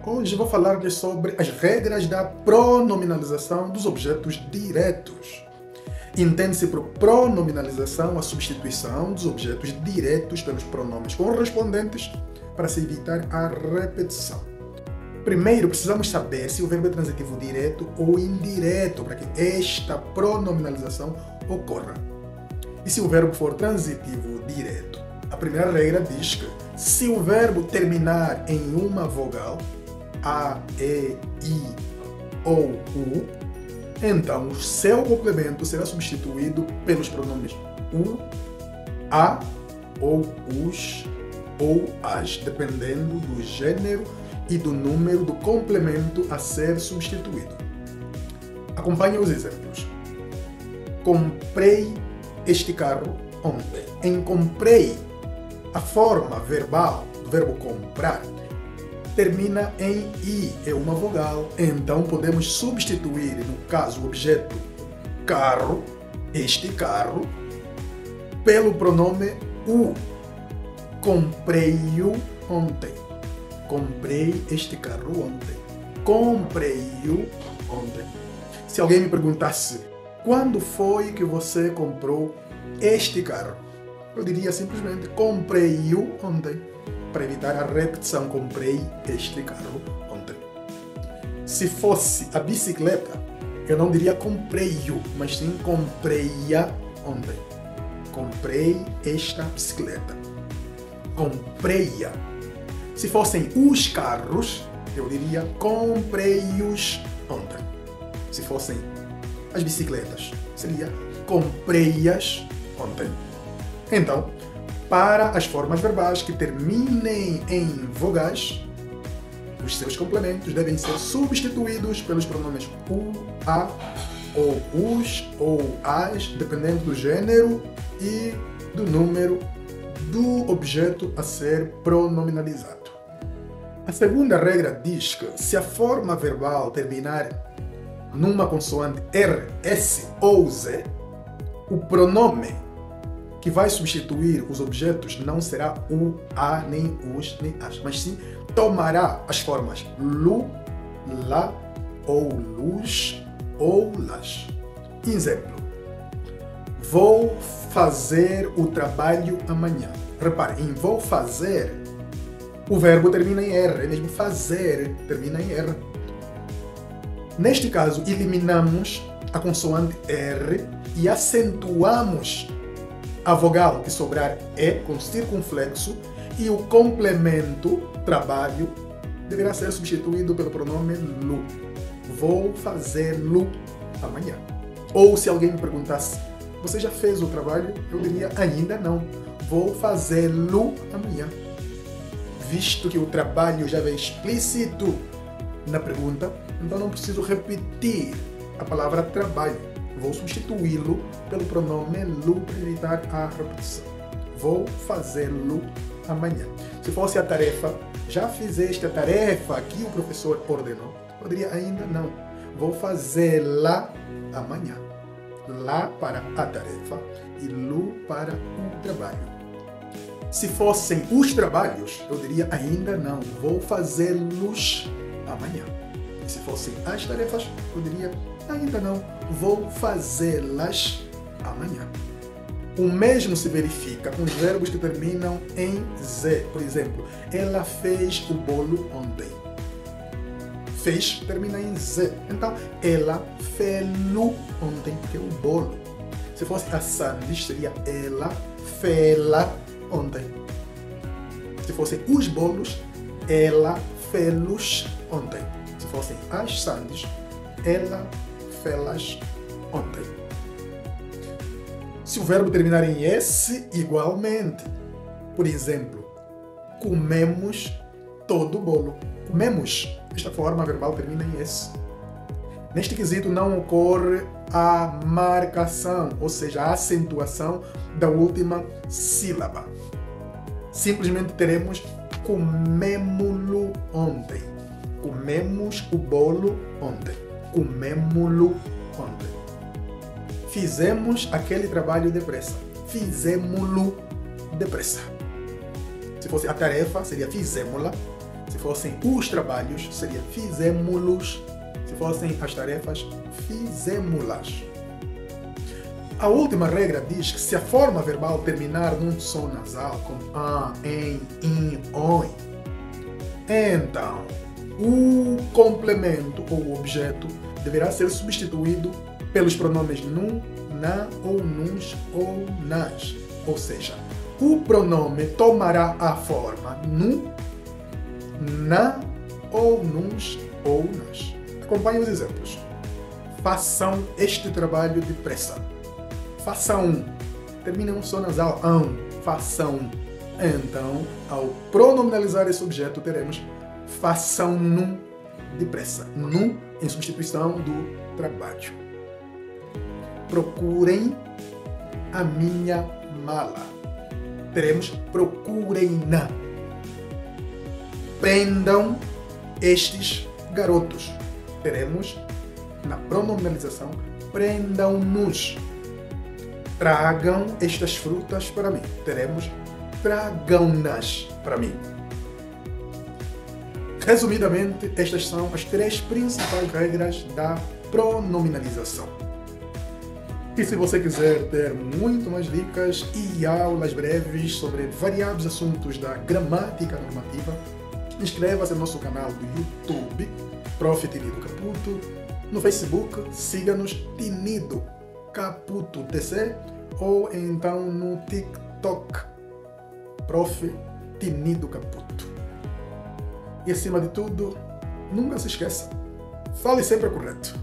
Hoje vou falar-lhes sobre as regras da pronominalização dos objetos diretos. Entende-se por pronominalização a substituição dos objetos diretos pelos pronomes correspondentes para se evitar a repetição. Primeiro, precisamos saber se o verbo é transitivo direto ou indireto para que esta pronominalização ocorra. E se o verbo for transitivo direto? A primeira regra diz que se o verbo terminar em uma vogal, A, E, I ou U, então o seu complemento será substituído pelos pronomes U, A ou us ou as, dependendo do gênero e do número do complemento a ser substituído. Acompanhe os exemplos. Comprei este carro ontem. Em comprei, a forma verbal do verbo comprar termina em I, é uma vogal. Então podemos substituir, no caso, o objeto carro, este carro, pelo pronome U. Comprei-o ontem. Comprei este carro ontem. Comprei-o ontem. Se alguém me perguntasse quando foi que você comprou este carro, eu diria simplesmente comprei-o ontem, para evitar a repetição. Comprei este carro ontem. Se fosse a bicicleta, eu não diria comprei-o, mas sim comprei-a ontem. Comprei esta bicicleta. Comprei-a. Se fossem os carros, eu diria comprei-os ontem. Se fossem as bicicletas, seria comprei-as ontem. Então, para as formas verbais que terminem em vogais, os seus complementos devem ser substituídos pelos pronomes u, a, ou us, ou as, dependendo do gênero e do número do objeto a ser pronominalizado. A segunda regra diz que se a forma verbal terminar numa consoante R, S ou Z, o pronome que vai substituir os objetos não será o, a, nem os, nem as, mas sim tomará as formas lu, la, ou luz, ou las. Exemplo. Vou fazer o trabalho amanhã. Repare, em vou fazer, o verbo termina em R, é mesmo fazer termina em R. Neste caso, eliminamos a consoante R e acentuamos a vogal que sobrar E com circunflexo e o complemento trabalho deverá ser substituído pelo pronome lu. Vou fazê-lo amanhã. Ou se alguém me perguntasse, você já fez o trabalho? Eu diria, ainda não. Vou fazê-lo amanhã. Visto que o trabalho já vem explícito na pergunta, então não preciso repetir a palavra trabalho. Vou substituí-lo pelo pronome lu para evitar a repetição. Vou fazê-lo amanhã. Se fosse a tarefa, já fizeste a tarefa que o professor ordenou? Eu diria ainda não. Vou fazê-la amanhã. Lá para a tarefa e lu para o trabalho. Se fossem os trabalhos, eu diria ainda não. Vou fazê-los amanhã. E se fossem as tarefas, eu diria ainda não. Vou fazê-las amanhã. O mesmo se verifica com os verbos que terminam em Z. Por exemplo, ela fez o bolo ontem. Fez termina em Z. Então, ela fez-lo ontem, porque é o bolo. Se fosse a sandes, seria ela fez-la ontem. Se fossem os bolos, ela fez-los ontem. Se fossem as sandes, ela fez-las ontem. Se o verbo terminar em S, igualmente. Por exemplo, comemos todo o bolo. Comemos. Esta forma verbal termina em S. Neste quesito não ocorre a marcação, ou seja, a acentuação da última sílaba. Simplesmente teremos comemo-lo ontem. Comemos o bolo ontem. Comemo-lo ontem. Fizemos aquele trabalho depressa. Fizemo-lo depressa. Se fosse a tarefa, seria fizemo-la. Se fossem os trabalhos, seria fizemos-los. Se fossem as tarefas, fizemos-las. A última regra diz que se a forma verbal terminar num som nasal, como a, em, in, oi, então o complemento ou o objeto deverá ser substituído pelos pronomes num, na ou nos ou nas. Ou seja, o pronome tomará a forma nu, na ou nos ou nas. Acompanhe os exemplos. Façam este trabalho depressa. Façam. Termina um som nasal. Façam. Então, ao pronominalizar esse objeto, teremos façam-no depressa. No em substituição do trabalho. Procurem a minha mala. Teremos procurem-na. Prendam estes garotos. Teremos, na pronominalização, prendam-nos. Tragam estas frutas para mim. Teremos, tragam-nas para mim. Resumidamente, estas são as 3 principais regras da pronominalização. E se você quiser ter muito mais dicas e aulas breves sobre variados assuntos da gramática normativa, inscreva-se no nosso canal do YouTube, Prof. Tinido Caputo. No Facebook, siga-nos Tinido Caputo TC, ou então no TikTok, Prof. Tinido Caputo. E acima de tudo, nunca se esqueça, fale sempre correto.